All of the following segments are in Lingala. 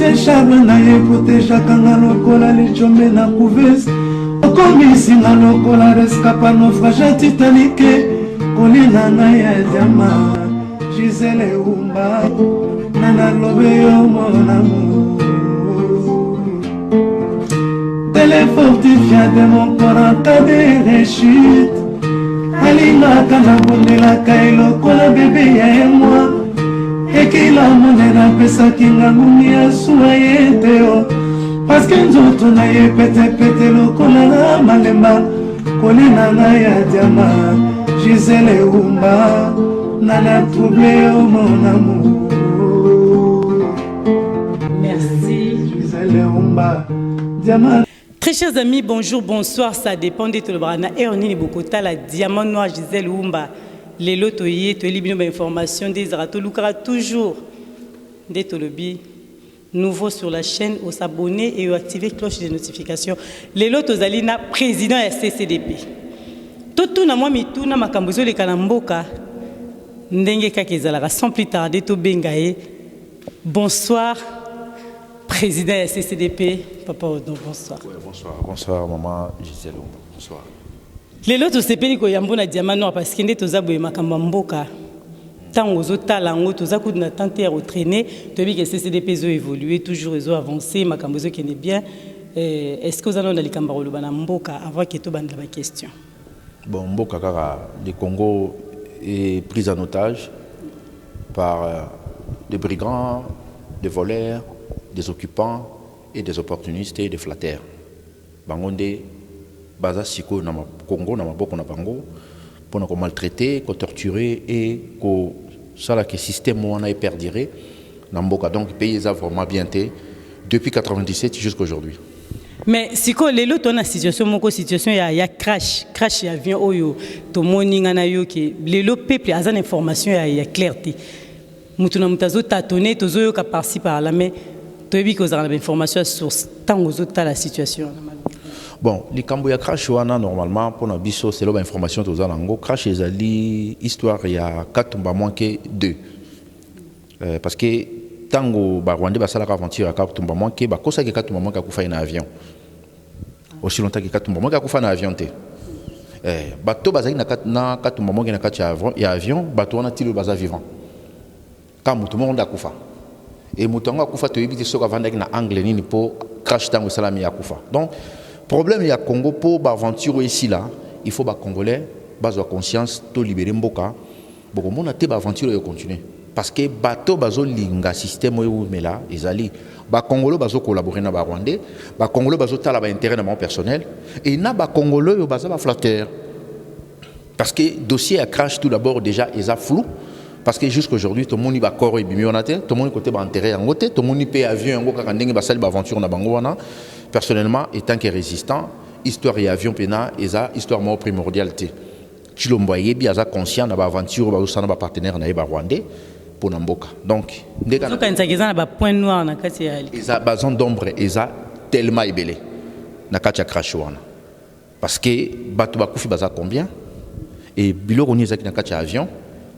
Shabana yepoteja kanga lokola lichombe na couveuse okomisi na lokola rescapa naufrage titanique kolina na ya diama Gisele Umba nana lobe yo mon amour téléfortifia de mon corps en cas de rechute alinga kana bondela kailo kola bébé ya moi ekila monena pesa kinga ngumia suayeteo parce que nzoto na ye pete lokola malemba kolina na ya diama Gisele Umba nana troublé mon amour. Merci Gisele Umba diama. Très chers amis, bonjour, bonsoir, ça dépend de tout le brana et on est beaucoup la diamant noir Gisele Umba. Les lotoyés, tu as libéré information des zarato Lukara toujours des tolobi nouveau sur la chaîne, au s'abonner et au activer cloche de notification. Les lotos alina président SCCDP. Tout na moi mitou na makambozo le kanamboka ndenge kakezala sans plus tarder to bengae. Bonsoir président SCCDP. Papa Odon, bonsoir. Ouais, bonsoir maman Gisele Umba. Bonsoir. Les lotos sepeli ko yambona diamant noir parce que ndé toza boye makambo mboka. Tant aux autres talents, tous à coup de tenter à retraîner, tu dis que CCDP ont évolué, toujours ils ont avancé, makambozo qui est bien. Est-ce que vous allez dans les Cambarolo Banamboka avant que tu bandes la question? Bon, Mboka Kara, le Congo est pris en otage par des brigands, des voleurs, des occupants et des opportunistes et des flatteurs. Bangonde, Baza Siko na Congo, na Maboko na Bango, pour nous maltraiter, torturer et que ça que système où on a perduré dans Mboka. Donc le pays a vraiment bien été depuis 97 jusqu'à aujourd'hui. Mais si quoi les lots on a situation il y a crash avion oyo to morning na yo que les lots peuple a une information il y a clarté. Mutuna mutazo tâtonner tozo yo ka par-ci par là mais to bi que vous avez l'information sur tant aux autres la situation. Bon, les Cambouya crash wana normalement pour nos biso c'est l'information aux alango crash ezali histoire il y a 4 mois moins que 2 parce que tango barwande basala aventure à 4 mois moins que ba kosa que 4 mois moins ka kufa na avion aussi longtemps que 4 mois moins ka kufa na avion te bato bazali na 4 mois moins que na kacha avion bato wana tilo baza vivant comme tout le monde a kufa et mutonga kufa to yibiti soka vandaki na angle nini po crash tango salami ya kufa donc problème il y a Congo pour aventure ici là il faut ba congolais base de conscience to libérer mboka beaucoup monde a te aventure et continuer parce que bateau bazo linga système où mais là ezali ba congolais bazo collaborer na ba rwandais ba congolais bazo tala ba intérêt na mon personnel et na ba congolais yo baza ba flatteur parce que dossier a crash tout d'abord déjà est flou parce que jusqu'à aujourd'hui tout le monde va corps et bimi on a tout le monde côté ba intérêt en côté tout le monde paye avion en ka ndenge ba sali ba aventure na bango wana. Personnellement, étant que résistant, histoire et avion pena, esa histoire mort primordialité. Chilombo yebi aza conscient na ba aventure ba usana ba partenaire na ba rwandais pour namboka. Donc, ndeka na kanisa ba point noir na kati ya ali. Esa ba zone d'ombre esa tellement ébélé na kati ya crash wana. Parce que bato ba kufi baza combien et biloko ni ezaki na kati ya avion,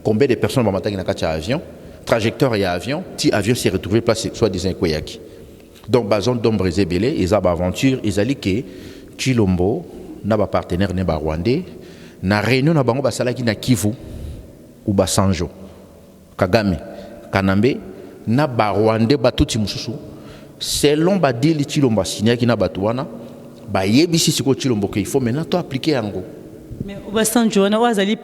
combien de personnes ba mataki na kati ya avion, trajectoire ya avion, ti avion s'est retrouvé placé soit disant Koyaki. Donc, bazon d'ombre et belé, ils ont aventure, ils ont dit que Chilombo n'a pas partenaire n'est pas rwandais, na réunion na bango basalaki na Kivu ou Basanjo, Kagame, Kanambe, na ba rwandais batuti mususu, selon ba deal Chilombo signé qui na batuana, ba yebisi siko Chilombo qu'il faut maintenant to appliquer ango. Mais Basanjo na azali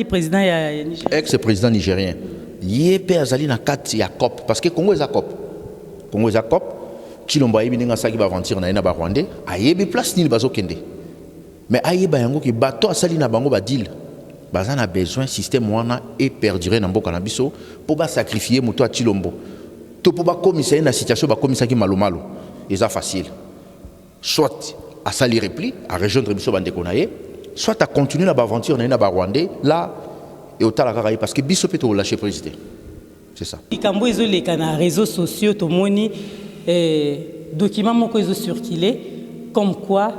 président ya Niger. Ex-président nigérien. Yépe azali na kat ya COP parce que Congo est à COP. Congo est à COP. Chilombo ayebi ninga saki ba aventure na ina ba rwandais ayebi place ni bazo kende mais ayeba yango ki bato asali na bango ba deal baza na besoin système wana et perdurer na mboka na biso pour ba sacrifier moto a Chilombo to pour ba commissaire na situation ba commissaire ki malomalo eza facile soit asali repli à rejoindre biso bande konaye soit à continuer na ba aventure na ina ba rwandais là et au tala kaka parce que biso peut to lâcher président c'est ça ikambo ezo les na réseaux sociaux to moni documents moko ezo circulé comme quoi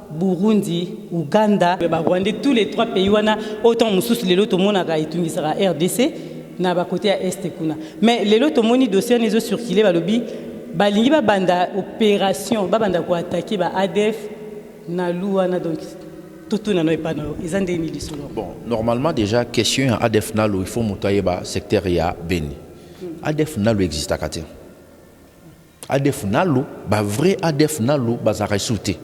Burundi, Ouganda, Rwanda, tous les 3 pays wana autant mususu lelo to monaka etungisaka RDC na ba côté à est kuna mais lelo to moni dossier nezo circulé balobi balingi babanda opération babanda ko attaquer ba ADF na luana donc tout na no epana ezande ni lisolo. Bon, normalement déjà question à ADF nalo il faut monter ba secteur ya Beni. ADF nalo existe à Katia. ADF nalo ba vrai ADF nalo ba za resouté.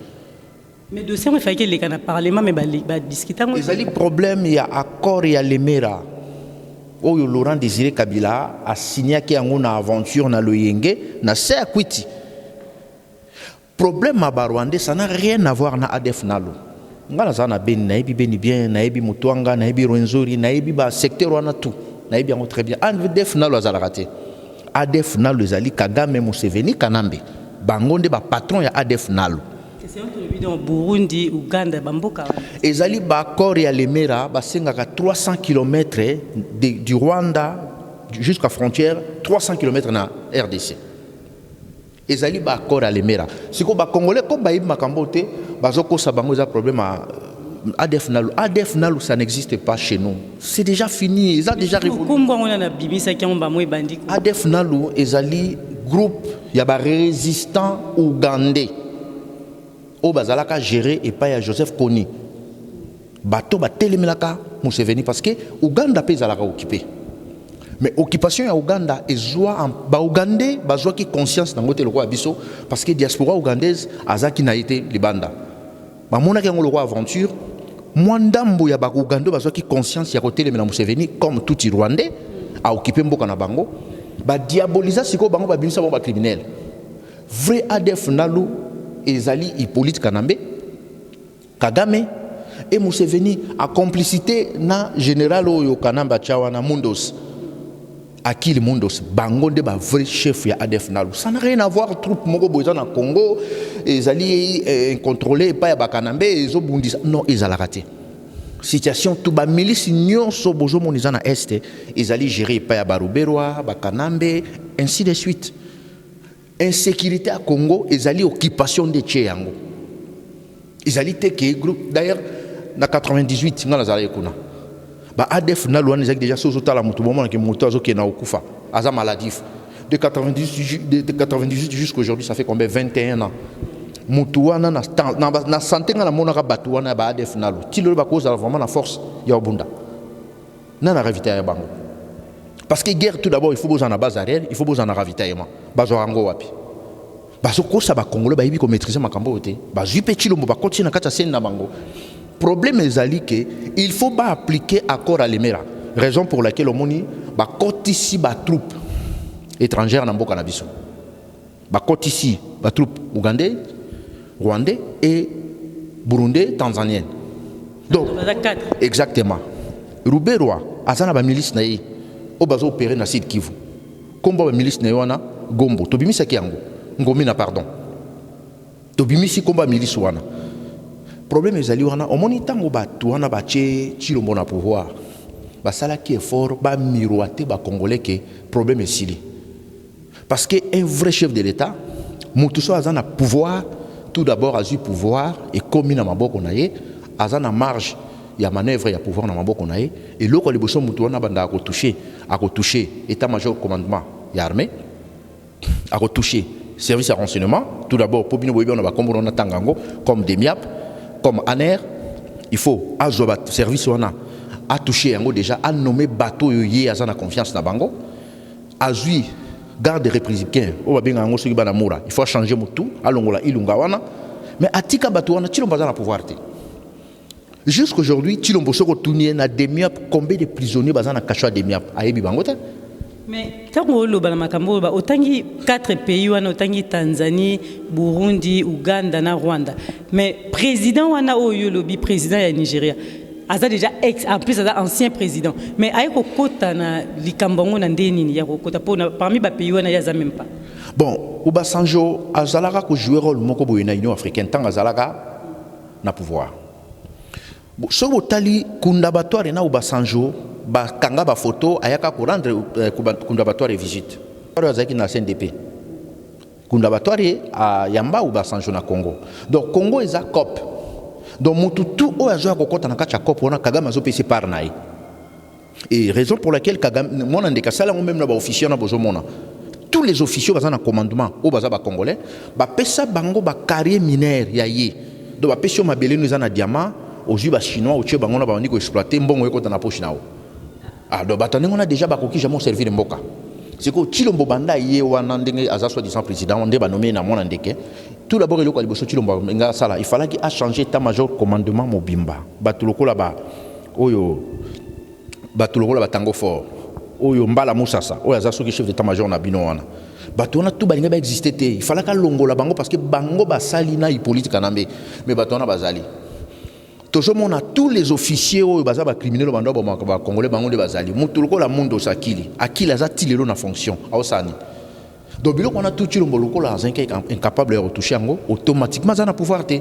Mais dossier il faut que les kana parlement mais ba discuter ngo. Les problème il y a accord ya Lemera. Oyo Laurent Désiré Kabila a signé qu'il y a une aventure na Loyenge na Seakwiti. Problème à Barwande, ça n'a rien à voir na ADF nalo. Ngala za na Beni na ebi Beni bien, na ebi Mutuanga, na ebi Rwenzori, na ebi ba secteur wana tout. Na ebi yango très bien. ADF nalo azala raté. ADF nalo ezali Kagame Museveni Kanambe. Bangonde ba patron ya ADF nalo. C'est un peu dans Burundi, Uganda, Bamboka. Ezali ba accord ya Lemera ba sengaka 300 km du Rwanda jusqu'à frontière 300 km na RDC. Ezali ba accord ya Lemera. Siko ba congolais ko ba yima kambote bazoko sa bango za problème à ADF nalo. ADF nalo ça n'existe pas chez nous. C'est déjà fini, ils ont déjà révolu. Kumba on a bimisa ki on ba moy bandi. ADF nalo ezali groupe ya ba résistant ougandais. Au bazalaka géré et pas à Joseph Kony. Bateau ba telemelaka Museveni parce que Ouganda pe zalaka occupé. Mais occupation à Ouganda et joie en ba Ougandais ba joie qui conscience dans côté le roi biso parce que diaspora ougandaise azaki na été libanda. Ba mona ke le roi aventure mwandambo ya ba Ouganda ba joie qui conscience ya côté le Museveni comme tout Rwandais a occupé mboka na bango ba diaboliser siko bango ba bimisa ba criminel. Vrai ADF nalu ezali Hippolyte Kanambe, Kagame et Museveni a complicité na général oyo Kanamba Chawana Mundos. Akili Mundos, bangonde ba vrai chef ya ADF nalu. Ça n'a rien à voir troupe moko boza na Congo, ezali incontrôlé pa ya ba Kanambe ezo bundisa. Non, ezala raté. Situation tout ba milice nyonso bozo moniza na est, ezali géré pa ya ba Ruberwa, ba Kanambe, ainsi de suite. Insécurité à Congo, ezali occupation de Tchéango. Ezali teke groupe d'ailleurs na 98 ngala zala ekuna. Ba ADF na loan ezaki déjà sozo tala mutu moment que mutu azoki na okufa. Aza maladif. De 98 jusqu'à aujourd'hui, ça fait combien 21 ans. Mutu wana na santé ngala mona ka batu wana ba ADF na lo. Tilo ba cause vraiment la force ya obunda. Na na ravitailler bango. Parce que guerre, tout d'abord, il faut besoin de base arrière, il faut besoin de ravitaillement. Bazo rango wapi. Bazo kosa ba Congolais ba yibi ko maîtriser makambo ote. Bazo petit lombo ba continue na kata sen na bango. Problème ezali que il faut pas appliquer accord à Lemera. Raison pour laquelle au moni ba kotisi ba troupe étrangère na mboka na biso. Ba kotisi ba troupe ougandais, rwandais et burundais, tanzaniens. Donc exactement. Ruberwa azana ba milice na yi o bazo opérer na Sud Kivu. Kombo ba milice na wana Gombo. Tobimisa ki yango. Ngomina pardon. Tobimisi komba milice wana. Problème ezali wana omoni tango batu wana bache chilombo na pouvoir. Basala ki effort ba miroiter ba congolais que problème esili. Parce que un vrai chef de l'État, mutuso azana pouvoir, tout d'abord a eu pouvoir et commis na maboko na ye, azana marge il y a manœuvre, il y a pouvoir dans maboko na ye et loko liboso mutu wana banda ko toucher état-major commandement ya armée a toucher service à renseignement tout d'abord pour bino boyeba na ba kombo na tangango comme Demiap comme ANER il faut azoba service wana a touché yango déjà a nommé bateau yé azana confiance na bango azui garde républicain o babenga yango soki bana mura il faut changer mutu alongola ilunga wana mais atika bateau wana tilo bazana pouvoir te. Jusqu'aujourd'hui, Chilombo Soko Tounien a Demiap, combien de prisonniers bazana kacho a Demiap a Ebi Bangote? Mais tant que le Balamakambo, autant que 4 pays, autant que Tanzanie, Burundi, Ouganda, na Rwanda. Mais président wana oyo lobi président ya Nigeria. Aza déjà en plus aza ancien président. Mais ayeko kota na likambango na ndeni ya kota parmi ba pays wana ya za même pas. Bon, Obasanjo azalaka ko jouer rôle moko boye na Union africaine tant azalaka na pouvoir. So botali kundabatoire na Obasanjo ba kanga ba photo ayaka ko rendre kundabatoire visite. Para azaki na CNDP. Kundabatoire a yamba Obasanjo na Congo. Donc Congo est à COP. Donc mututu o azo kokota na kacha COP ona Kagame azo pesi par naï. Et raison pour laquelle Kagame mon andeka sala même na ba officier na bozomona. Tous tous les officiers bazana commandement au baza ba congolais ba pesa bango ba carrière minière ya ye do ba pesio mabele nous na diamant aux ba chinois au tche bango na ba ndiko exploiter mbongo yeko na poche nao ah do batane on a déjà ba koki jamais servir mboka c'est que Chilombo banda ye wana ndenge aza soit disant président on ba nommé na mona ndeke tout d'abord il ko liboso Chilombo nga sala il fallait qu'il a changé état-major commandement mobimba batuloko la ba oyo batuloko la batango fort oyo mbala musasa oyo aza soki chef d'état-major na bino wana bato wana tout balinga ba exister te il fallait ka longola bango parce que bango basali na politique kanambe mais bato wana bazali tozomona tous les officiers oyo baza ba criminels bando ba congolais bango de bazali mutuloko la mundo sakili akili aza tilelo na fonction awsani donc biloko on a tout Chilombo lokola incapable de retoucher yango automatiquement za na pouvoir te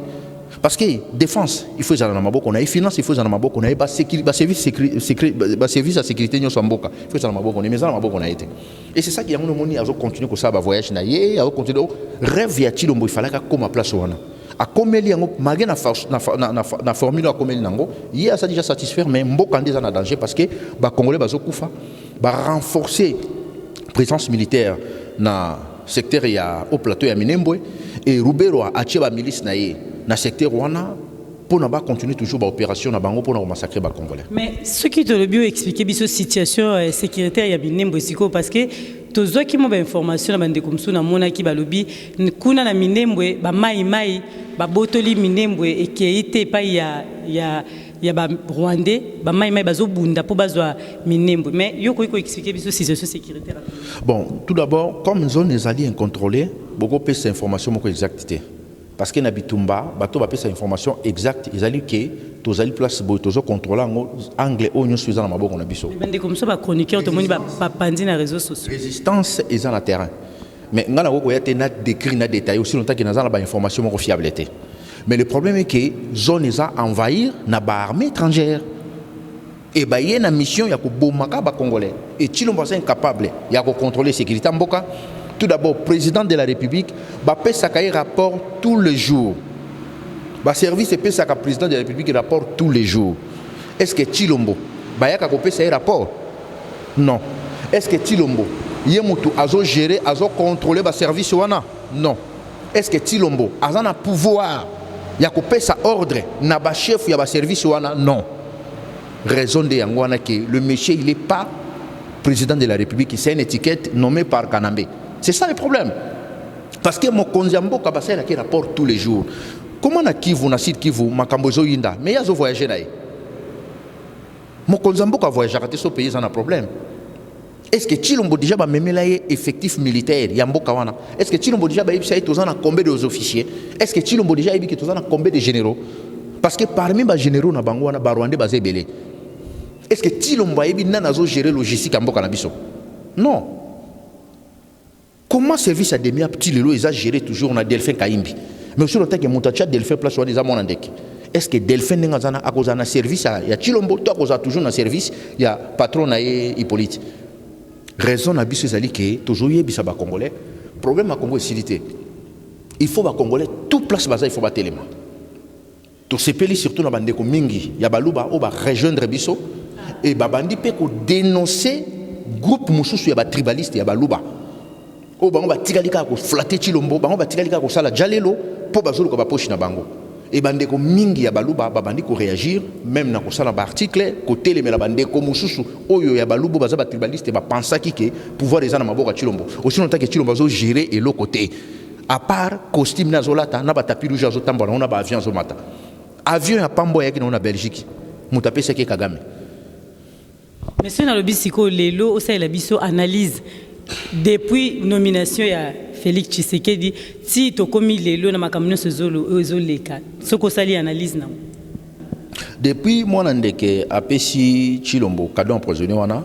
parce que défense il faut zana na maboko on a finance il faut zana na maboko on a ba sécurité ba service secret ba service à sécurité nyoso mboka il faut zana na maboko on mais zana na maboko on a été et c'est ça qui yango moni azo continuer ko ça ba voyage na ye azo continuer rêve ya Chilombo il fallait ka koma place wana a komeli yango magé na formule a komeli nango ye a ça déjà satisfaire mais mboka ndeza na danger parce que ba congolais bazo kufa ba renforcer présence militaire na secteur ya au plateau ya Minembwe et Rubero a tia ba milice na ye na secteur wana pour na ba continuer toujours ba opération na bango pour na massacrer ba congolais. Mais ce qui te le bio expliquer biso situation sécuritaire ya Minembwe siko parce que tozwa ki mo ba information na bande comme ça na mona ki balobi kuna na Minembwe ba mai ba botoli Minembwe et qui été pas ya ba Rwandais ba mai bazo bunda pour bazwa Minembwe mais yoko iko expliquer biso situation sécuritaire. Bon, tout d'abord comme zone des alliés incontrôlés beaucoup peut cette information moko exactité parce que na bitumba bato ba pesa information exacte ezali ke tozali place boy tozo contrôler anglais onyo suza na maboko na biso bande comme ça ba chroniqueur to moni ba pandi na réseaux sociaux résistance est dans le terrain mais ngana ko yate na décrit na détail aussi longtemps que na ba information moko fiabilité mais le problème est que zone eza envahir na ba armée étrangère et ba yena mission ya ko bomaka ba congolais et Chilombo est incapable ya ko contrôler sécurité mboka. Tout d'abord, président de la République, va payer rapport tous les jours. Le service paye ça président de la République rapport tous les jours. Est-ce que Chilombo va payer un rapport? Non. Est-ce que Chilombo a géré, a contrôlé le service? Non. Est-ce que Chilombo a un pouvoir? Il a payer sa ordre, n'a pas chef, il y a un service? Non. Raison de Yangwana que le monsieur, il n'est pas président de la République, c'est une étiquette nommée par Kanambe. C'est ça le problème. Parce que mon konzambo kabasa qui rapporte tous les jours. Comment na Kivu na site Kivu makambozo yinda mais yazo voyager naé. Mon konzambo ka voyager à ce pays ça a un problème. Est-ce que Chilombo déjà ba memela effectif militaire ya mboka wana? Est-ce que Chilombo déjà ba ibisa tozana combien de officiers? Est-ce que Chilombo déjà ibi que tozana combien de généraux? Parce que parmi les généraux na bango wana ba Rwandais bazé belé. Est-ce que Chilombo ibi nana zo gérer logistique ya mboka na biso? Non. Comment service à demi petit lelo ils a géré toujours on a Delphin Kaimbi mais sur le temps que montacha Delphin place on des monandek est-ce que Delphin n'engazana à cause d'un service à ya Chilombo toi cause toujours un service il y a patron na Hippolyte raison na biso ezali que toujours yebisa ba congolais problème à Congo est il faut ba congolais tout place baza il faut ba téléma to sepeli surtout na bande ko mingi ya baluba o ba rejoindre biso et ba bandi pe ko dénoncer groupe mususu ya ba tribaliste ya baluba o bango ba tikalika ko flatter Chilombo bango ba tikalika ko sala jalelo po bazolo ko ba poche na bango et bande ko mingi ya baluba ba bandi ko réagir même na ko sala ba article ko télémela bande ko mususu oyo ya balubo baza ba tribaliste ba pensa kike pouvoir ezana maboko Chilombo aussi longtemps que Chilombo zo gérer et l'autre côté à part costume na zolata na ba tapis rouge zo tambola on a ba avion zo mata avion ya pambo ya ki na Belgique mutape seke Kagame monsieur na lobi siko lelo osa la biso analyse depuis nomination ya Félix Tshisekedi si to komi lelo na makamno zo leka soko sali analyse na depuis mon ndeke apesi Chilombo cadeau empoisonné wana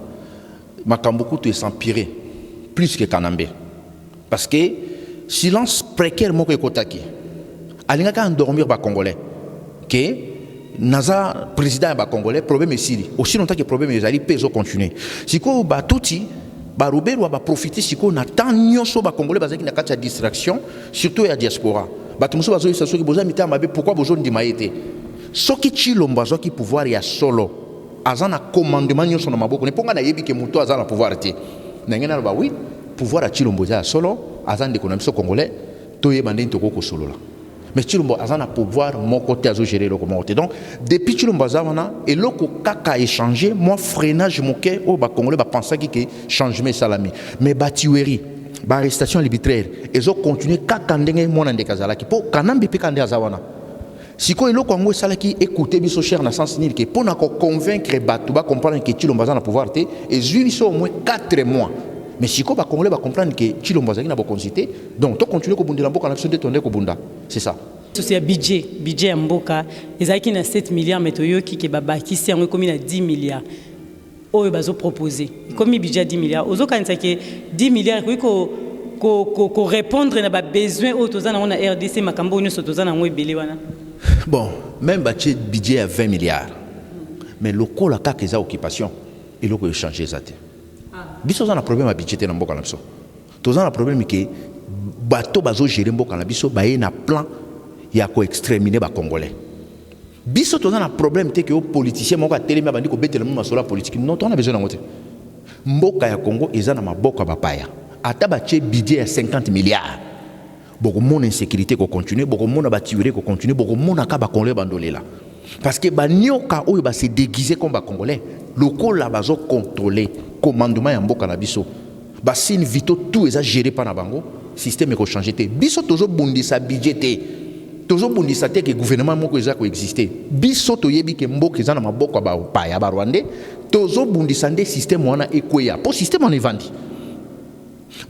makambo to s'empirer plus que Kanambe parce que silence précaire moko ekotaki alinga ka endormir ba congolais que naza président ba congolais problème ici aussi longtemps que problème ezali peso continuer siko ba touti ba Robert va profiter siko na tant nyonso ba congolais bazaki na kati ya distraction surtout ya diaspora ba tumuso bazo isa soki boza mita mabe pourquoi bozo ndima été soki Chilombo azoki pouvoir ya solo azana commandement nyonso na maboko ne ponga na yebi ke muto azana pouvoir te na ngena ba oui pouvoir à Chilombo za solo azan de konamiso congolais toye bande toko ko solo là mais Chilombo azan a pouvoir mon côté azo gérer le comment donc depuis Chilombo za wana et loko kaka échanger moi freinage moké au ba congolais ba penser que changement salami mais ba tuerie ba arrestation arbitraire ils ont continué kaka ndenge mona ndekazala ki po kanambi pe kande azawana siko eloko yango esalaki écouter biso cher na sens nil que pour na convaincre bato ba comprendre que Chilombo aza na pouvoir te et zui biso au moins 4 mois mais siko ba congolais ba comprendre que Chilombo azaki na ba consité donc to continuer ko bundela mboka na biso de tonde ko bunda c'est ça c'est budget ya mboka ezaki na 7 milliards mais toyoki ke babakisi yango ekomi na 10 milliards oyo bazo proposer ekomi budget 10 milliards ozokanisa ke 10 milliards ko répondre na ba besoin oyo toza na na RDC makambo nyonso toza na ngo ebele wana. Bon, même budget à 20 milliards. Mais le col à kaka eza occupation et le ko changer ça te. Biso za na problème à budget na mboka na biso. Toza na problème que bato bazo gérer mboka na biso ba na plan ya ko exterminer ba congolais. Biso toza na problème te que aux politiciens moko atelemi bandi ko betela mu masola politique. Non, on a besoin ngote. Mboka ya Congo eza na maboko ba paya. Ata ba budget à 50 milliards. Beaucoup mon insécurité ko continuer beaucoup mon abattuer ko continuer beaucoup mon akaba congolais bandolé là parce que ba nyoka oyo ba se déguiser comme ba congolais local la bazo contrôler commandement ya mboka na biso ba sin vito tout eza géré par na bango système ko changer te biso tozo bundisa budget te tozo bundisa te que gouvernement moko eza ko exister biso to yebi ke mboka eza na maboko ba pa ya ba rwandais tozo bundisa nde système wana ekweya po système on evandi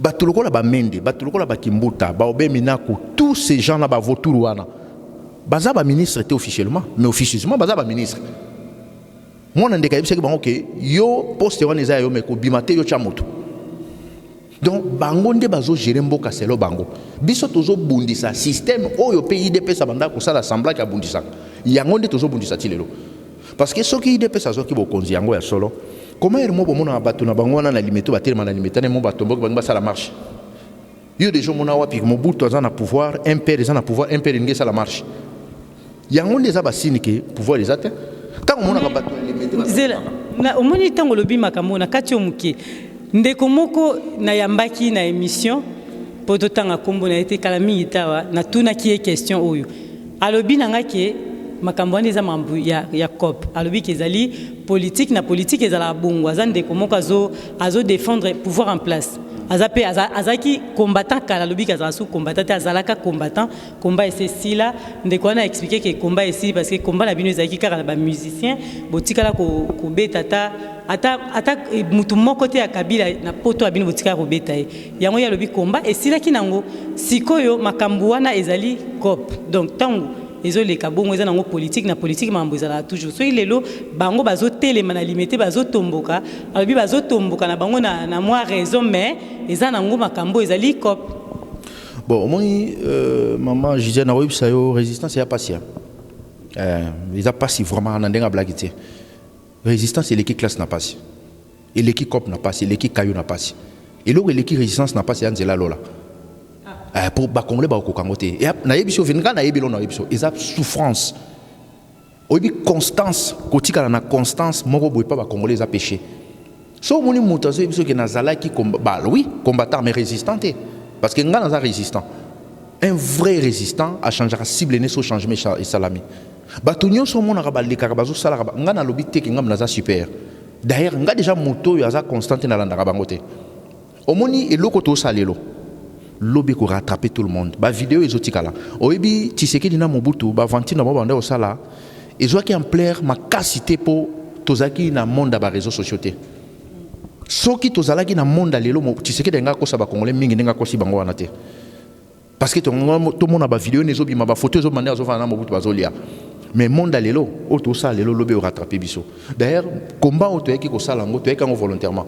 batuloko la ba mende batuloko la ba kimbuta ba obeminako tous ces gens là ba vautour wana baza ba ministre était officiellement mais officieusement baza ba ministre mona ndeka yebisaki bango ke yo poste wana eza yo meko bimate yo chamoto donc bango nde bazo gérer mboka selo bango biso tozo bundisa système oyo pays IDPS banda ko sala semblant ka bundisa yango nde tozo bundisa tilelo parce que soki IDPS azoki bokonzi yango ya solo comment est-ce que mon abato na bango na limité ba tellement na limité na mo bato mbok ba sala marche yo déjà mon awapi mo buto za na pouvoir un père za na pouvoir un père ngesa la marche yango ndeza ba sinike pouvoir les atteint tant mon abato limité zela na omoni tango lobi makambo na kati omuke ndeko moko na yambaki na émission poto tanga kombo na été kala mingi tawa na tuna ki question oyo alobi nanga ke makambo wana eza mambu ya COP alobi kezali politique na politique ezala bongo aza ndeko moko azo défendre pouvoir en place aza pe azaki combattant kala alobi kazala sous combattant te azalaka combattant combat esila ndeko wana expliquer que combat esili parce que combat na bino ezalaki kaka na ba musicien botikala ko beta ata mutu moko te ya kabila na poto ya bino botikala ko beta yango ya alobi combat esilaki nango sikoyo makambo wana ezali COP donc tango les kabongo eza nango politique na politique mambo ezala toujours so ilelo bango bazo telema na limité bazo tomboka alobi bazo tomboka na bango na moi raison mais eza nango makambo ezali COP bon moi maman je disais na websa yo résistance ya patient ils a pas si vraiment na ndenga blague résistance et l'équipe classe n'a pas et l'équipe COP n'a pas et l'équipe kayo n'a pas et l'autre l'équipe résistance n'a pas c'est Anzela Lola pour ba congolais ba ko kangote et na yebiso venga na yebilo na yebiso eza souffrance obi constance kotika na constance moko boy pa ba congolais a péché so moni mutazo yebiso ke nazala ki combat oui combattant mais résistant parce que nga naza résistant un vrai résistant a changera cible ne so changement et salami bato nyonso mona ka balika ka bazo sala ka nga na lobi te ke nga naza super d'ailleurs nga déjà moto yo aza constante na landa ka bangote omoni eloko to salelo lobby ko rattraper tout le monde ba vidéo ezotikala oyebi Tshisekedi na Mobutu ba vantine ba bande osala ezoaki en plaire makasité po tozaki na monde ba réseaux sociaux te soki tozalaki na monde lelo Tshisekedi nga ko sa ba congolais mingi nga ko si bango wana te parce que tout le monde ba vidéo nezobima ba photo ezobanda azofana na Mobutu bazolia mais monde lelo auto sala lelo lobby o rattraper biso d'ailleurs combat auto yaki ko sala ngo to yaki ngo volontairement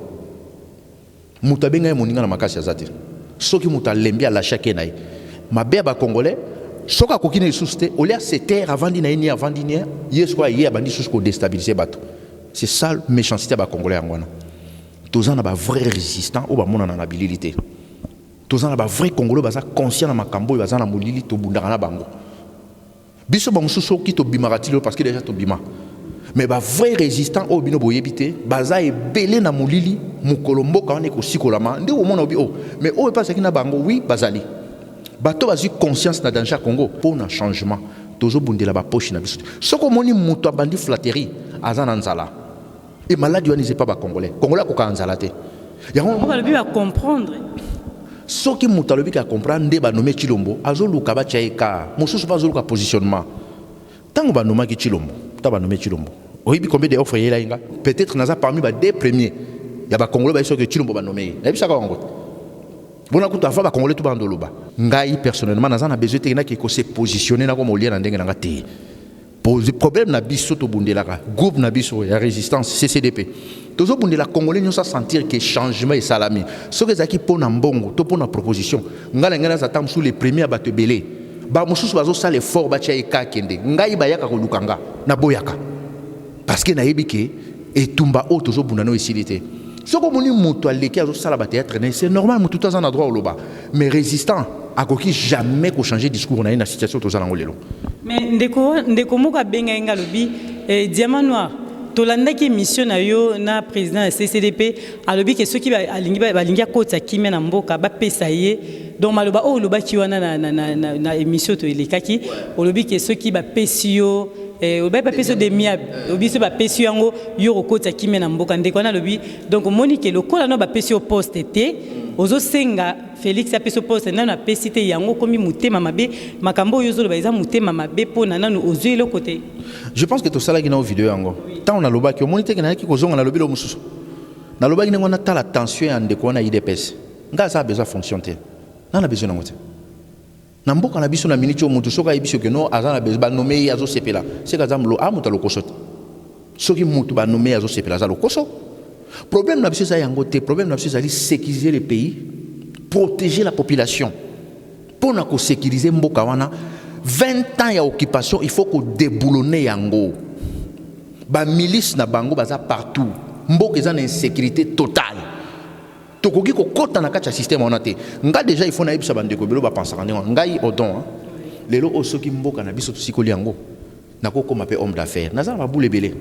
mutabenga moninga na makasi azate soki muta lembi à la chaque naï ma beba congolais soka kokine sousté au lieu c'est terre avant dîner ni avant dîner yes quoi hier bandi sous ko déstabiliser bateau c'est ça méchanceté ba congolais ngwana tous en a ba vrai résistant ou ba mona na habilité tous en a ba vrai congolais baza conscient na makambo baza na molili to bundaka na bango biso ba mususu ki to bimarati parce que déjà to bima mais ba vrai résistant au bino boyebité baza ebelé na molili mukolo mboka wana ekosikolama nde omona obi oh mais oyo epasaki na bango oui bazali bato bazwi conscience na danger ya Congo pour un changement tozobundela bapoche na biso soki omoni moto abandi flatterie aza na nzala et maladi wana eza pa bacongolais congolais akokaa nzala te yango balobi bacomprendre soki moto alobi ka comprendre nde banome Chilombo azoluka batya ye ka mosusu mpe azoluka positionnement ntango banomaki Chilombo ta banome Chilombo oyebi combien de offre yela inga peut-être naza parmi ba deux premiers ya bacongolais bayebi soki Chilombo banome ye nayebisaka bango bona kutu afa bacongolais tu bandoloba ngai personnellement naza na besoin te naki ko se positionner na comme olia na ndenge nanga te pose problème na biso to bundelaka groupe na biso ya résistance CCDP tozo bundela congolais nyonso sentir que changement est salami soki ezaki pona mbongo to pona proposition ngala ngala za tam sous les premiers bato belé ba mususu bazo sala effort ba tia eka kende ngai bayaka ko lukanga na boyaka parce que nayebi ke etumba o tozo bunda no isilité soko moni moto aleki azo sala ba théâtre c'est normal moto tout en droit au loba mais résistant akoki jamais ko changer discours na une situation toza nango lelo mais ndeko moko abenga nga lobi Diamant Noir tolandaki mission na yo na président ya CCDP alobi ke soki balingi akota kimia na mboka bapesa ye donc maloba o lobaki wana na émission to elekaki olobi ke soki bapesi yo bapesi de miab obiso bapesi yango yo okota kimia na mboka ndeko na lobi donc monique lokola no bapesi yo poste te ozo senga Félix apesi poste nanu apesi te yango komi mutema mabe makambo yo zolo baiza mutema mabe pona nanu ozwe le côté. Je pense que to sala ki na vidéo yango tant na loba ki monique ke na ki kozonga na lobi lo mususu na loba ki ngona ta la tension ya ndeko na IDPS nga za besoin fonction te na besoin nango te na mboka na biso na minute o mutu soka ibiso ke no aza na besoin ba nommer azo sepela c'est ka zamlo a mutu lokoso soki mutu ba nommer azo sepela za lokoso problème na biso za yango te problème na biso za sécuriser le pays protéger la population pour na ko sécuriser mboka wana 20 ans ya occupation il faut ko déboulonner yango ba milice na bango baza partout mboka eza na insécurité totale tokoki ko kota na kati ya système wana te nga déjà il faut na yebisa bandeko belo ba pensaka ndenge ngai odon lelo osoki mboka na biso tusikoli yango nako koma pe homme d'affaires naza ba boule belé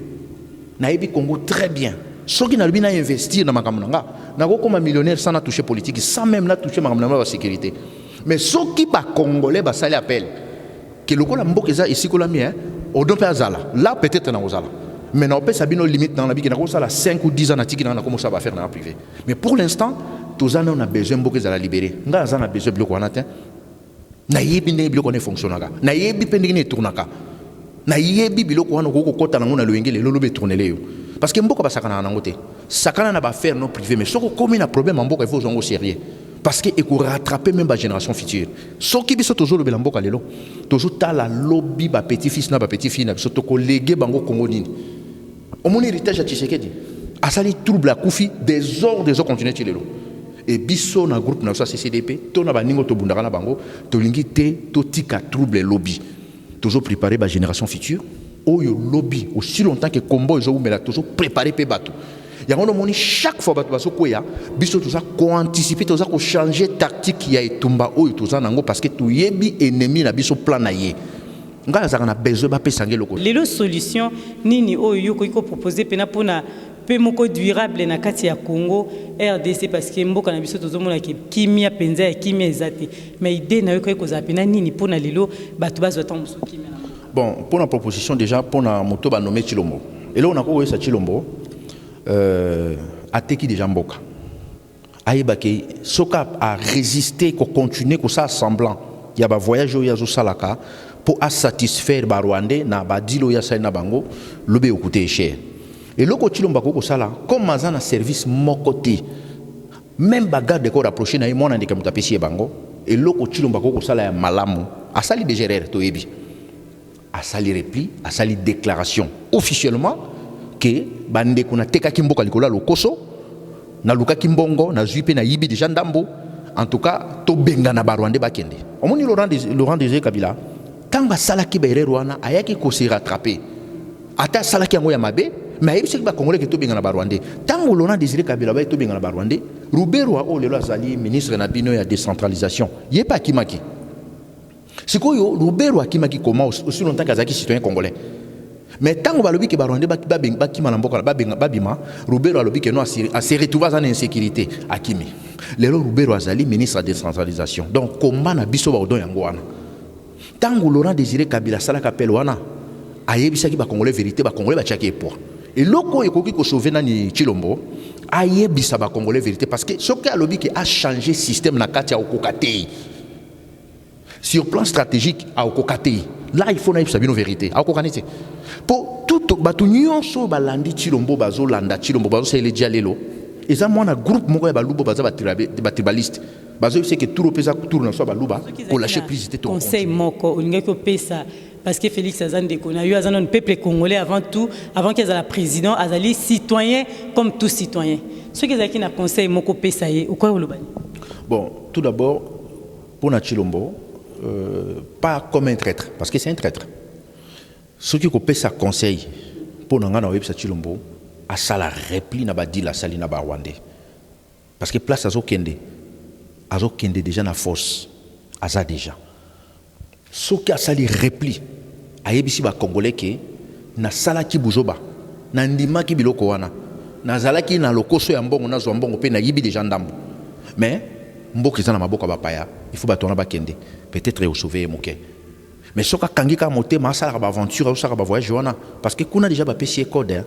na yebi Congo très bien soki na lobi na investir na makambo nanga nako koma millionnaire sans na toucher politique sans même na toucher makambo na sécurité mais soki ba congolais ba sali appel que lokola mboka eza isikola mi odon pe azala là peut-être na ozala mais na opesa bino limite dans la vie qui na ko sala 5 ou 10 ans na tiki na commencer à faire na privé mais pour l'instant tous on a besoin mboka za la libérer nga za na besoin biloko wana te na yebi ne biloko ne fonctionnaka na yebi pendingi ne tournaka na yebi biloko wana ko kota na ngona loengele lolo be tourner yo parce que mboka ba sakana na ngote sakana na ba faire non privé mais soko comme na problème mboka il faut zongo sérieux parce que eko rattraper même la génération future soki biso tozo lobela mboka lelo tozo tala lobby ba petit fils na ba petit fille na biso to collègue bango Congo nini au mon héritage à Tshisekedi asali trouble à Koufi des ordres continuer lelo et biso na groupe na CCDP to na baningo to bundaka na bango to lingi te to tika trouble lobby tozo préparer ba génération future oyo lobby aussi longtemps que combo ezo umela tozo préparer pe bato yango moni chaque fois bato baso koya biso toza ko anticiper toza ko changer tactique ya etumba oyo toza nango parce que to yebi ennemi na biso plan na ye ngala za na besoin ba pesa ngelo lelo solution nini oyo ko proposer pena pona pe moko durable na kati ya Congo RDC parce que mboka na biso tozomona ki kimia penza ya kimia ezate mais idée na yo ko za pena nini pona lelo bato bazo tant muso kimia na bon pour la proposition déjà pour na moto ba nommer Chilombo et là on a ko sa Chilombo ateki déjà mboka ayebaki soka a résister ko continuer ko ça semblant il y a ba voyage yo yazo salaka pour satisfaire ba Rwandais na ba dilo ya sa na bango lobe okuté cher et loko Chilombo ko sala comme mazana service mokoté même ba garde ko rapprocher na mona ndika mutapesi bango et loko Chilombo ko sala ya malamu asali de gérer to yebi asali repli asali déclaration officiellement que bande kuna teka kimboka likola lokoso na luka kimbongo na zuipe na yibi déjà ndambo en tout cas to benga na barwande bakende omoni Laurent Désiré Kabila tanga salaki ba erreur wana ayaki ko se rattraper ata salaki yango ya mabe mais ayebisi ba congolais ke to benga na barwande tango Laurent Désiré Kabila ba to benga na barwande Ruberwa o lelo azali ministre na bino ya décentralisation yepa kimaki sikoyo Ruberwa kimaki comment aussi longtemps qu'azaki citoyen congolais Mais tant que balobi ke barwande bakima na mboka babima Rubero alobi ke no a se retrouver en insécurité akimi lelo Rubero azali ministre de décentralisation donc comment na biso ba odon yango wana tant que Laurent Désiré Kabila sala kapel wana ayebisaki ba congolais vérité ba congolais ba tiaki poids et loko ekoki ko sauver nani Chilombo ayebisa ba congolais vérité parce que soki alobi ke a changé système na kati ya okokate sur plan stratégique a okokate là il faut na yebisa bino vérité a okokanite pour tout bato nyonso balandi Chilombo bazolanda Chilombo bazosele dia lelo eza mwana groupe moko ya balubo baza batribaliste bazo c'est que tout repesa tour na so baluba pour lâcher prise de conseil moko olinga ko pesa parce que Félix Azande qu'on a eu un peuple congolais avant tout avant qu'il soit président azali citoyen comme tout citoyen ceux qui ont un conseil moko pesa ou quoi ou bon tout d'abord pour na Chilombo pas comme un traître parce que c'est un traître. Ce qui est un conseil pour nous na websa Chilombo à sala repli na badila sali na ba Rwandais parce que place azo kende déjà na force aza déjà ce qui a sali repli ayebisi ba congolais ke na sala ki buzoba na ndima ki biloko wana na zalaki na lokoso ya mbongo na zo mbongo pe na yibi déjà ndambo mais mboka za na maboka bapaya il faut batona ba kende peut-être au sauver moké. Mais ce qui est monté, c'est une aventure, c'est un voyage. Parce que nous avons déjà un code.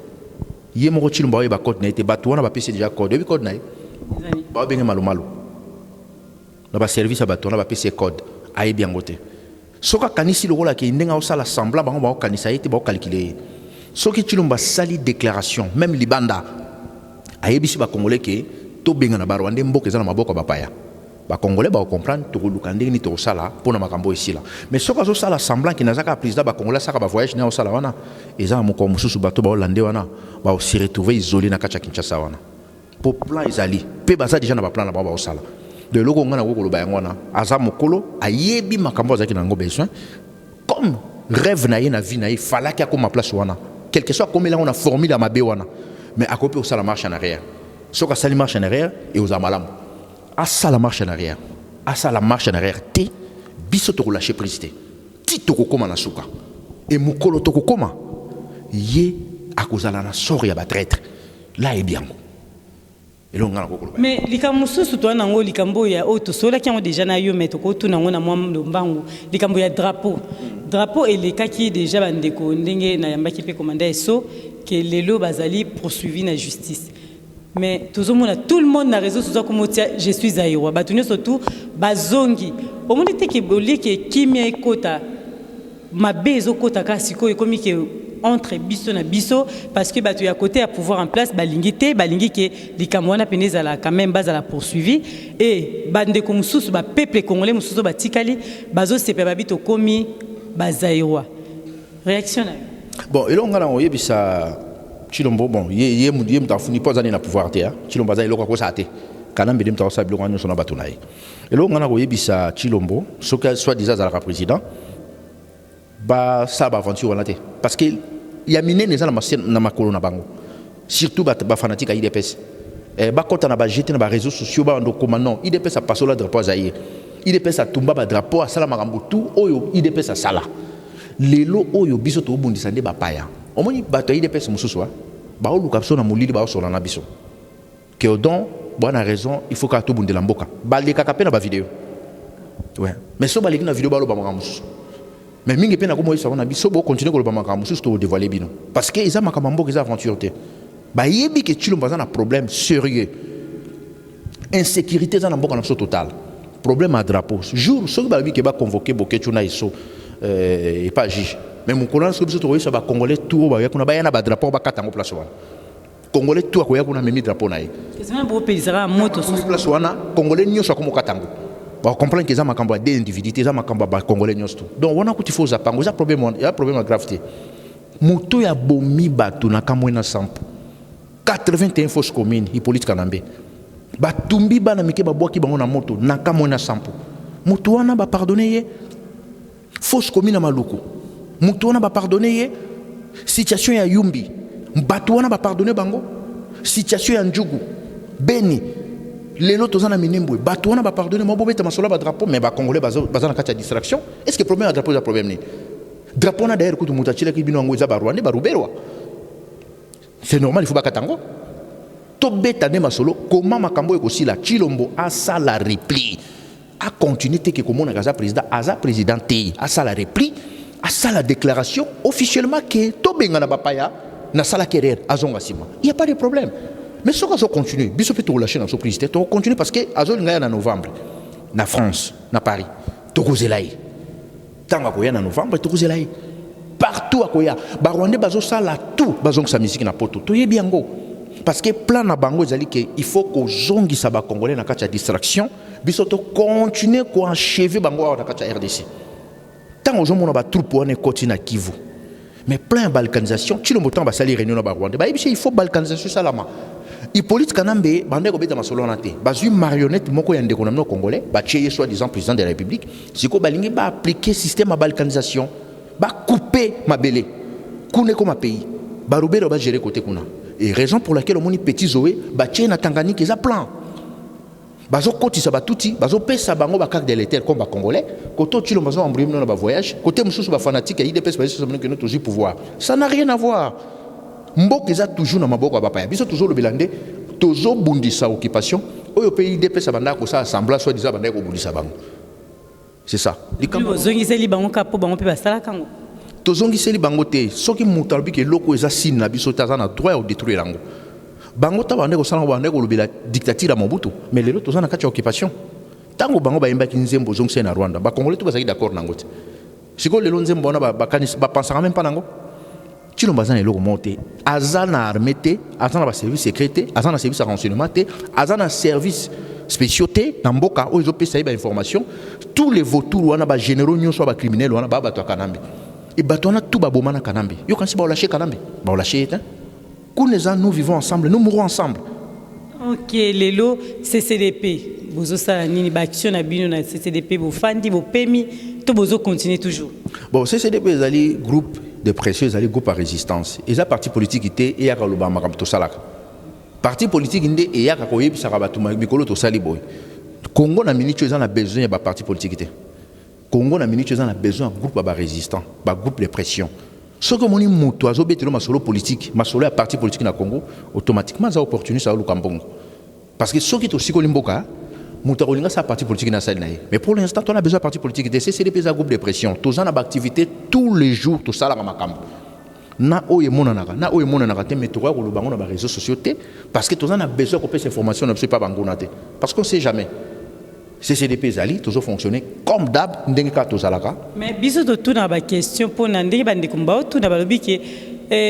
Il y a un code, il y a un code, il y a déjà un code. Il y a un code. Il y a un service, il y a un code. Il y a un code. Ce qui est le rôle qui est l'assemblée, il faut calculer. Ce qui est une déclaration, même les bandes, il y a un Congolais qui est ba congolais ba comprendre to lukandé ni to sala pour na makambo ici là mais ce que ça semblant qui nazaka président ba congolais ça ba voyage na sala wana eza moko mususu bato ba holandais wana ba se retrouver isolé na kacha Kinshasa wana pour plan izali pe baza déjà na ba plan na ba sala de loko ngana ko loba ngwana aza mokolo ayebi makambo azaki na ngo besoin comme rêve na ye na vie na ye fallait qu'il akoma place wana quel que soit comme là on a formule à mabe wana mais à côté au sala marche en arrière ce que ça marche en arrière et aux amalam à ça la marche en arrière te biso to lâcher prise ti to kokoma na suka et mukolo to kokoma ye akozala na sori ya ba traître là est bien mais likambo susu to nango likambo ya auto sola ki ont déjà na yo mais to ko tu nango na mwa mbangu likambo ya drapeau et les kaki déjà bandeko ndenge na yambaki pe commandant so que lelo bazali poursuivi na justice. Mais tout le monde na réseau social comme je suis aïwa batuni surtout bazongi au monde était que kimia ekota mabezo kota ka siko ekomi ke entre biso na biso parce que batu ya côté à pouvoir en place balingi ke likamwana peneza la quand même base à la poursuivi et bande ko mususu ba peuple congolais mususu batikali bazo sepe babito komi bazaïwa réaction na bon elonga na oyebisa Chilombo bon ye mutafuni pas na pouvoir te Chilombo za iloko ko sate kana mbele mutawasa biloko nyo sona bato naye elonga na koyebisa Chilombo soka soit disant za la président ba ça ba aventure wana te parce que ya minene za na makolo na bango surtout ba fanatique IDPS ba kota na ba jeter na ba réseaux sociaux ba ndo commandant IDPS a passé la drapeau zaïe IDPS a tumba ba drapeau sala makambo tout oyo IDPS a sala lelo oyo biso to bundisa nde ba paya omoni bato IDPS mususu ba oluka biso na molili ba osola na biso que odon bonne raison il faut ka to bundela mboka ba leka ka pe na ba vidéo ouais mais so ba leki na vidéo ba lo ba makambo mususu mais mingi pe na ko moyisa na biso bo continuer ko lo ba makambo mususu to dévoiler bino parce que eza makambo mboka eza aventure te ba yebi que Chilombo za na problème sérieux insécurité za na mboka na so total problème à drapeau jour so ba bi ke ba convoquer Bokecho na iso et pas juge mais mon colonel ce que vous voyez ça va congolais tout ba yakuna ba yana ba drapeau ba katango place wana congolais tout ko yakuna memi drapeau na ye c'est même pour payer ça moto sur place wana congolais nyoso ko katango ba comprendre que ça makamba des individus ça makamba ba congolais nyoso tout donc wana kuti faut zapango ça problème il y a problème grave moto ya bomi batu na kamwena sampo 81 fausses communes Hippolyte Kanambe batumbi bana mike babwaki bango na moto na kamwena sampo moto wana ba pardonner fausse commune à Maluku mutu wana ba pardonner situation ya Yumbi batu wana ba pardonner bango situation ya Njugu Beni lelo tozana minembwe batu wana ba pardonner mo bobeta masola ba drapeau mais ba congolais baza na kati ya distraction est-ce que problème ya drapeau ya problème ni drapeau na d'ailleurs kutu mutachila ki bino ngo eza ba Rwanda ba Ruberwa. C'est normal, il faut pas katango. To beta ne masolo comment makambo ekosila Chilombo a ça la repli. A continué que comme on a président té a ça la repli, a ça la déclaration officiellement que to benga na bapaya na sala querer azonga sima. Il y a pas de problème. Mais ce qu'on continue, biso peut relâcher dans son président, to continue parce que azonga en novembre na France, na Paris. To kozelaï. Tanga koya na novembre to kozelaï. Partout à koya, ba Rwanda bazo sala tout, bazong sa musique na poto. To yebi yango. Parce que plan na bango ezali que il faut que zongi sa ba congolais na kati ya distraction, biso to continuer ko enchever bango na kati ya RDC. Tant aux hommes on ba troupe on est continue na Kivu. Mais plein balkanisation, Chilombo temps ba sali réunion na ba Rwanda. Ba il faut balkanisation salama. Hippolyte Kanambe bande ko beta masolo na te. Ba zu marionnette moko ya ndeko na no congolais, ba tcheye soit disant président de la République, siko balingi ba appliquer système à balkanisation, ba couper mabele. Kune comme pays. Ba Rubero ba gérer côté kuna. Et raison pour laquelle on moni petit Zoé, ba tcheye na Tanganyika za plan. Bazo koti sa batuti, bazo pesa bango ba carte de l'éther comme ba congolais, koto Chilombo bazo embrouiller na ba voyage, côté mususu ba fanatique ya IDPS ba yesu que notre toujours pouvoir. Ça n'a rien à voir. Mbok eza toujours na maboko ba papa. Biso toujours le belande, tozo bundisa occupation, oyo pays IDPS banda ko sa assembler soit disant banda ko bundisa bango. C'est ça. Likambo zongiseli bango kapo bango pe basala kango. Tozongiseli bango te, soki mutalbi ke loko eza sin na biso tazana droit au détruire lango. Bango ta bande ko sala bande ko lobela dictature à Mobutu, mais lelo tozana kati occupation. Tango bango ba yemba ki nzembo zongse na Rwanda, ba congolais tout bazaki d'accord nango te. Siko lelo nzembo na ba kanisi ba pensera même pas nango. Chilombo bazana loko monte, azana armée te, azana ba service secret te, azana service renseignement te, azana service spéciaux te, na mboka o ezo pesa ba information, tous les vautours wana ba généraux nyonso ba criminels wana ba bato Kanambe. Et batona tout ba bomana Kanambe. Yo kansi ba lâcher Kanambe, ba lâcher hein. Nous vivons ensemble, nous mourrons ensemble. Ok, lelo CCDP, bozo sala nini ba action na bino na CCDP bo fandi bo pemi to bozo continuer toujours. Bon, CCDP ezali groupe de pression, ezali groupe à résistance. Eza parti politique ité et yaka loba makambo to salaka. Parti politique inde et yaka ko yebisa ka batu mikolo to sali boy. Congo na minute ezana besoin ba parti politique ité. Congo na minute ezana besoin groupe ba résistant, ba groupe de pression. Ce que mon moto a zobetelo masolo politique, masolo à parti politique na Congo, automatiquement ça opportuniste à Lukambongo. Parce que ce qui est aussi colimboka, moto olinga sa parti politique na salle naï. Mais pour l'instant, on a besoin de parti politique. C'est CCDP za groupe de pression. Tous en activité tous les jours, tout ça la makambo. Na oye monanaka te météo ko lubango na ba réseaux sociaux te parce que tous en a besoin qu'on passe information na pas bango na te. Parce qu'on sait jamais. CCDP zali toujours fonctionner comme d'hab ndenge ka tozalaka. Mais biso to tuna ba question pour na ndenge bande kumba tuna balobi ke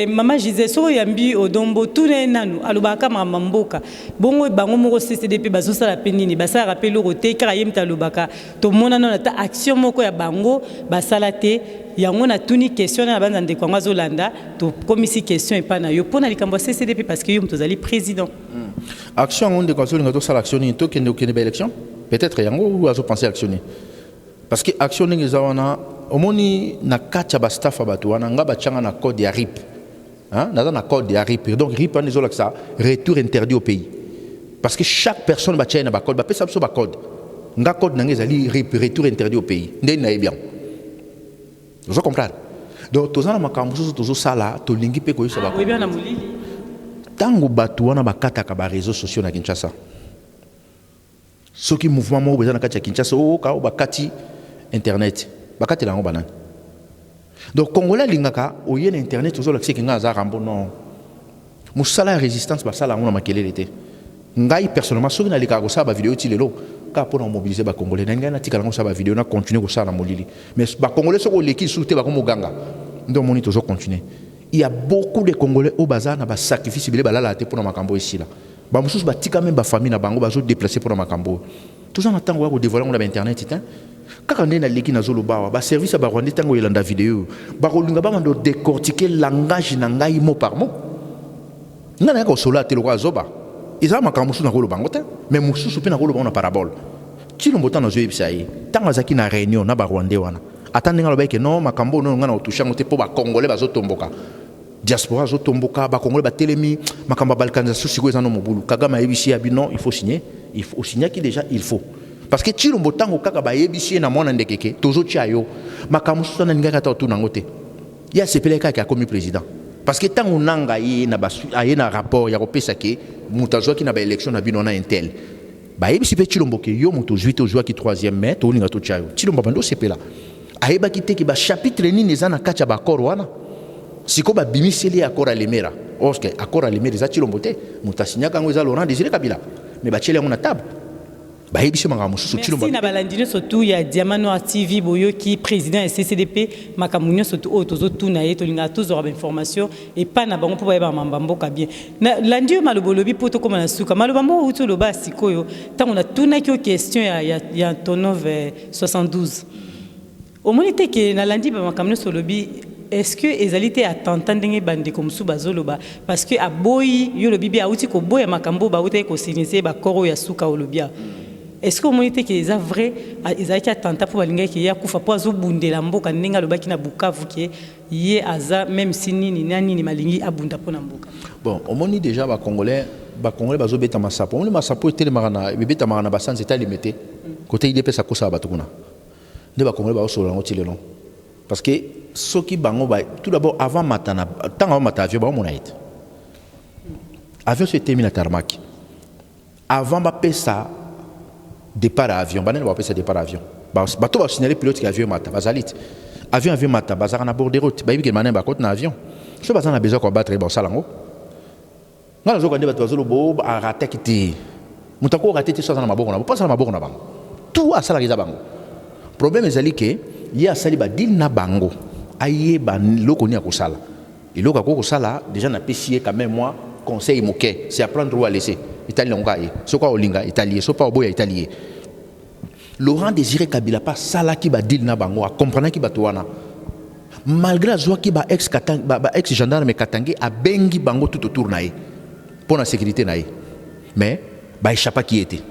mama Gisèle so yambi odombo tuna nanu alobaka mamboka bongo bango moko CCDP bazo sala penini basa rappel lo te kara yemta lobaka to mona na ta action moko ya bango basala te yango na tuni question na banza ndeko ngazo landa to komisi question e pa na yo pona likambo CCDP parce que yo mtozali président. Action on de conseil ngato sala action ni to kende élection. Peut-être yango ou azo penser actionner. Parce que actionner les awana omoni na kacha ba staff abatu wana ngaba changa na code ya RIP. Hein? Na code ya RIP. Donc RIP on les ça retour interdit au pays. Parce que chaque personne ba changa ba code ba pesa ba code. Nga code na ngezali RIP retour interdit au pays. Ndeni na bien. Vous comprenez? Donc tozana makambo tozo sala to lingi pe ko yisa ba. Oui bien na mulili. Tango batu wana ba kata ka ba réseaux sociaux na Kinshasa. Ce qui mouvement mo bezana kati ya Kinshasa o ka o bakati internet bakati lango banane. Donc congolais lingaka o yena internet ozo l'accès kinga za rambo non. Musala résistance ba sala ngona makelele te. Ngai personnellement soki na lika ko sa ba vidéo ti lelo ka pour mobiliser ba congolais nanga na tikala ngo sa ba vidéo na continuer ko sa na molili. Mais ba congolais soko leki souté ba ko moganga. Ndo moni tozo continuer. Il y a beaucoup de congolais au bazar na ba sacrifice bile balala te pour makambo ici là. Ba mususu batika même ba famille na bango bazo déplacer pour makambo tout ça na tango ko dévoiler on internet titan kaka ndena leki na zolo bawa ba service ba Rwanda tango yelanda vidéo ba ko linga ba mando décortiquer langage na ngai mot par mot ngana ko sola te lo zoba iza makambo su na ko lo bango ta mais mususu pe na ko lo bango na parabole Chilombo ta na zo ebisai tango zaki na réunion na ba Rwanda wana atande ngalo ba ke non makambo no ngana otushango te po ba congolais bazo tomboka diaspora zo tomboka ba congolais ba telemi makamba balkanisation siko ezano mobulu kagama ebisi abino il faut signer qui déjà il faut parce que chilombo tango kaka ba yebisi na mwana ndekeke tozo chayo makamu sona ninga ta tuna ngote ya sepeleka ka comme président parce que tango nanga yi na basu aye na rapport ya kopesa ke mutazo ki na ba élection na bino na intel ba yebisi pe chilombo ke yo muto juite ozwa ki 3e mai to ninga to chayo chilombo bando sepela aye ba kiteki ba chapitre nini za na kacha ba kor wana siko ba bimiseli akora lemera oske akora lemera za chilombo te mutasinya kango za Laurent Désiré Kabila mais ba chele ngona table. Merci na balandino surtout ya Diamant Noir TV boyo qui président CCDP makamunyo surtout otozo tuna yeto linga tous aura information et pas na bango pour ba mambambo ka bien na landio malobolobi poto comme na suka malobambo uto loba sikoyo tant on a tuna ki question ya Tonov 72 au monité que na landi ba makamunyo solobi est-ce que ezalité attentant ndenge bande comme sou bazoloba parce que aboyi yo lobi bia uti ko boya makambo ba uti ko sinise ba koro ya suka olobia. Est-ce que vous montrez que les vrais, ils ont été attentats pour les gens qui ont fait pour abonder la mboka, n'enga le baki na Bukavu qui est aza même si ni nani ni malingi abunda pour na mboka. Bon, on moni déjà ba Congolais bazo beta masapo. On le masapo était marana, beta marana basan c'était limité. Côté il dépêche à kosa batukuna. Ne ba Congolais ba solo ngo tilelo. Parce que ceux qui bango ba tout d'abord avant matana, tant avant mata avion ba monaït. Avion se termine à tarmac. Avant ba pesa départ à avion, banen va passer départ à avion. Bato va signaler pilote qui avion mata, bazalit. Avion mata, bazar na bord de route, ba yibi manen ba côte na avion. Ce bazar na besoin ko battre ba salango. Ngala zo ko ndeba to zo bo a raté kiti. Mutako raté ti so na maboko na, pas na maboko na bango. Tout a sala riza bango. Problème ezali ke ya sali ba deal na bango. Aye ba loko ni akosala. Et loko akosala déjà na pesier quand même moi conseil moqué, c'est apprendre ou à laisser. Italien ngaye so kwa olinga italien so pa oboya italien Laurent Désiré Kabila pas sala ki ba deal na bango a comprendre ki bato wana malgré azwa ki ba ex katang ba ex gendarme katangi a bengi bango tout autour na ye pour la sécurité na ye mais ba échappa qui était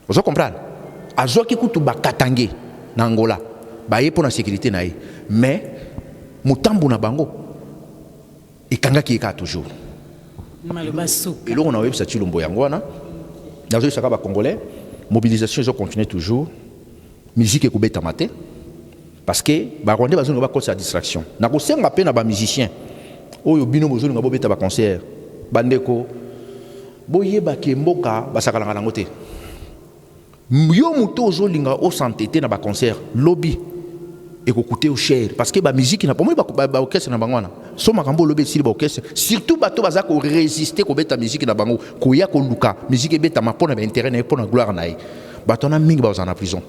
vous comprendre azwa ki kutu ba katangi na Angola ba ye pour la sécurité na ye mais mutambu na bango ikanga ki ka toujours. Et là, on a vu ça, Chilombo Yangwana. Dans le Sakaba congolais, mobilisation, ils ont continué toujours. Musique et Koubeta Maté. Parce que, les Rwandais, ils ont une distraction. Nous avons un peu de musiciens. Oh, bino bozo nga bobeta ba concert. Bandeko. Boye ba kemboka ba sakala nga ngote. Yo muto zo linga o santé na ba concert lobby. Et ko coûter au cher parce que ba musique na pas moi ba orchestre na bangwana so makambo lobby si ba orchestre surtout bato baza ko résister ko beta musique na bango ko ya ko luka musique beta ma pona ba intérêt na pona gloire na yi bato na mingi ba za na prison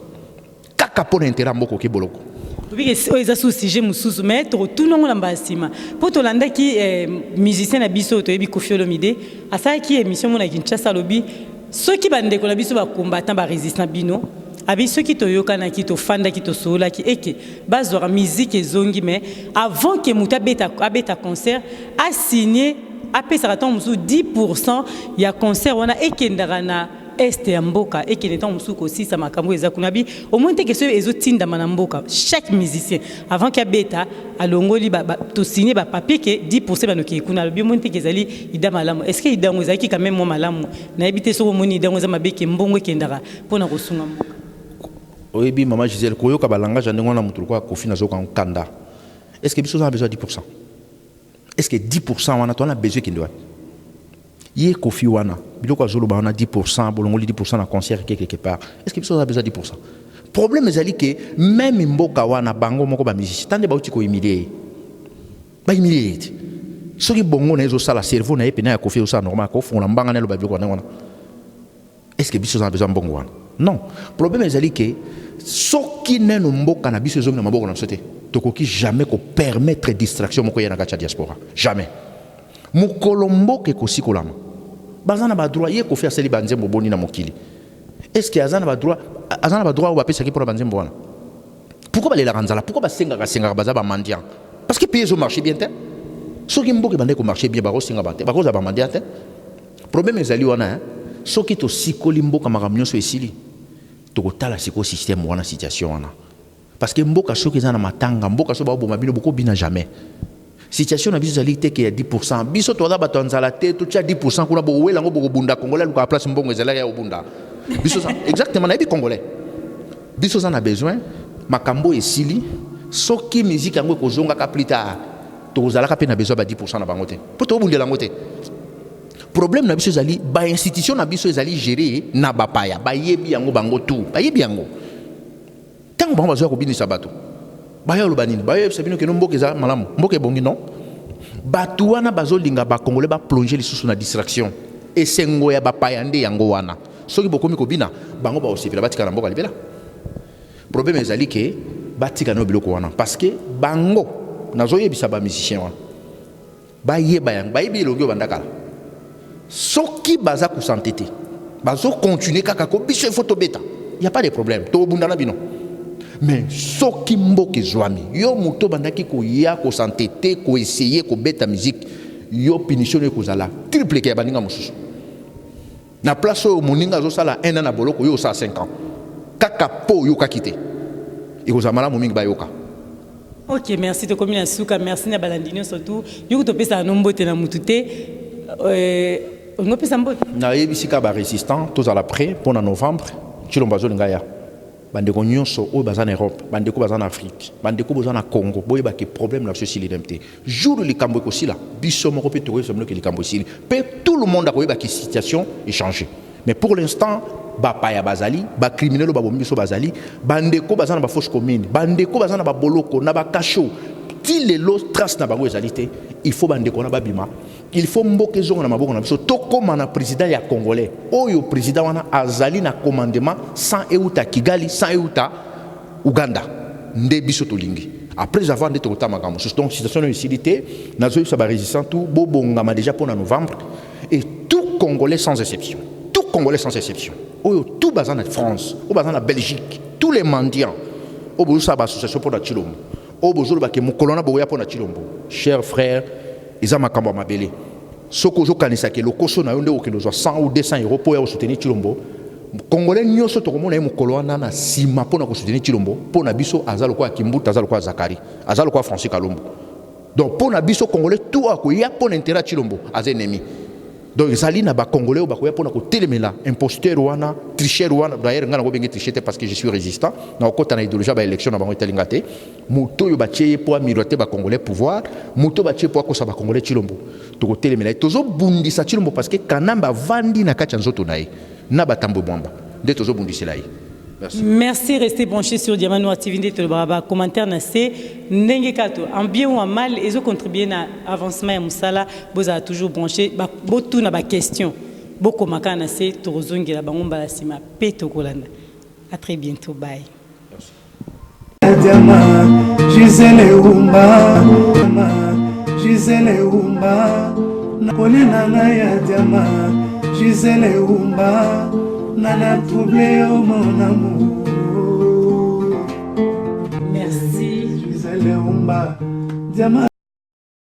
kaka pona intérêt mboko ke boloko oui c'est ça sujet mususu mais tout non lamba sima po to landa ki musicien na biso to yebi Koffi Olomide asa ki émission mona Kinshasa lobby ceux qui bande ko na biso ba combattant ba résistant bino abi ceux qui toyoka na ki to fanda ki to sola ki eke bazora musique ezongi mais avant que muta beta concert a signé apesa raton musu 10% ya concert wana ekendara na este ya mboka ekeneta musu ko sisa makambo eza kunabi au moins que ceux ezotinda na mboka chaque musicien avant que beta alongoli to signer ba papier que 10% banoki kuna bi moins que ezali ida malamu est-ce que ida ngozaki quand même mo malamu na ebite so moni ida ngoza mabeke mbongo ekendara pona kosunga mboka. Oui, maman Gisèle, koyoka balanga jandengwa na mutu kwa Koffi nazo kan kanda. Est-ce que biso a besoin de 10%? Est-ce que 10% wana to na besoin kindwa? Yé Koffi wana, biloko azolo ba wana 10%, bolongoli 10% na concert quelque part. Est-ce que biso a besoin de 10%? Problème ezali que même mboka wana bango moko ba musicien tande ba uti ko humilier. Ba humilier. Soki bongo na ezo sala cerveau na epena ya Koffi osa normal ko fona mbanga na lo ba biloko wana. Est-ce que biso a besoin bongo wana? Non. Problème ezali que soki neno mboka na biso ezongi na maboko na sote tokoki jamais ko permettre distraction moko ya na kacha diaspora jamais mukolo mboka ekosi kolama bazana ba droit ye Koffi asali banzembo boni na mokili est-ce que azana ba droit ou ba pesa ki pour banzembo wana pourquoi balela kanzala pourquoi basenga baza ba mendiant parce que pays au marché bien te soki mboka bande ko marché bien ba ko singa bate ba ko za ba mendiant te problème ezali wana soki to sikoli mboka makamnyo so esili tokotala siko système wana situation wana parce que mboka soki za na matanga mboka so ba boma bino boko bina jamais situation na biso zali te ke ya 10% biso to za bato nzala te to tia 10% kuna bo wela ngo boko bunda kongola luka place mbongo ezala ya obunda Exactement, on a congolais. Biso on a besoin, makambo et sili, soki musique yango kozonga ka plus tard. Tozala ka pe na besoin ba 10% na bangote. Pour to bundela ngote. Problème na biso ezali ba institution na biso ezali gérer na bapaya, ba yebi yango bango tout. Ba yebi yango. Tant bango bazo ko binisa bato. Ba ya lobanini, ba yebi sabino ke no mboke za malamu. Mboke bongi non. Bato wana bazo linga ba congolais ba plonger lisusu na distraction. Et sengo ya bapaya nde yango wana. Soki bokomi ko bina, bango ba osipela batika na mboka libela. Problème ezali ke batika no biloko wana parce que bango nazo yebisa ba musicien wana. Ba yeba yang, ba yebi elongi bandakala. Soki baza ko s'entêter, bazo continuer kaka ko biso photo beta. Il y a pas de problème. To bundana bino. Mais soki mboke zwami, yo muto bandaki ko ya ko s'entêter, ko essayer ko beta musique, yo punition ko zala triple ke baninga mususu. Na place au moninga zo sala 1 an na boloko yo sa 5 ans. Kaka po yo ka kité. Et ko zamala mominga ba yoka. Ok, merci de commune suka, merci na balandino surtout. Yo to pesa nombote na mutute on pesa mbote. Na yebisika ba résistant tous à l'après pour en novembre, Chilombazo ngaya. Bandeko nyonso o bazana Europe, bandeko bazana Afrique, bandeko bazana Congo, boyeba ke problème la société l'identité. Jour le cambo ko sila, biso moko pe towe somlo ke le cambo sila. Pe tout le monde a koyeba ke situation est changée. Mais pour l'instant, ba paya bazali, ba criminel ba bombiso bazali, bandeko bazana ba fausse commune, bandeko bazana ba boloko na ba kacho. Ti les lots trace na bango ezalité, il faut bandeko na ba bima. Il faut mboke zongo na maboko na biso tokoma na président ya congolais. Oyo président wana azali na commandement sans euta Kigali, sans euta Uganda. Nde biso tolingi. Après avoir ndé tokota makambo. Donc situation de lucidité, nazo sa ba résistant tout bobongama déjà pour en novembre et tout congolais sans exception. Tout congolais sans exception. Oyo tout bazan na France, ou bazan na Belgique, tous les mendiants. Obo sa ba association pour la Chilombo. Obo zo ba ke mokolona boya pour la Chilombo. Chers frères, ils makambo mabele. Soko zo kanisa ke lokoso na yonde okelo 100 ou 200 euros pour soutenir Chilombo. Congolais nyoso to komona mokolo wana na sima pour na soutenir Chilombo, pour na biso azalo kwa Kimbuta, azalo kwa Zakari, azalo kwa Francis Kalombo. Donc pour na biso congolais tout akoya pour intérêt Chilombo az ennemi. Donc zali na ba congolais ba koya pour na ko telemela imposteur wana, tricheur wana, d'ailleurs ngana ko bengi tricher parce que je suis résistant. Na ko tana idéologie ba élection na bango telingate. Muto yo ba tcheye pour miroiter ba congolais pouvoir, muto ba tcheye pour ko sa ba congolais Chilombo. To ko telemela tozo bundisa Chilombo parce que kanamba vandi na kacha nzoto nae. Na batambo mwamba. De tozo bundisela yi. Merci. Merci, restez branchés sur Diamant Noir TV de Tolobaraba. Commentaire na c'est ndenge kato en bien ou en mal et zo contribuer na avancement ya musala boza toujours branché ba botu na ba question. Boko makana c'est tozongi la bangomba la sima peto kolanda. À très bientôt, bye. Diamant, Gisèle Oumba, Gisèle Oumba, Napoli nana ya Diamant, Gisèle Oumba. Nana troublé au mon amour. Merci. Gisèle Oumba, Diamant.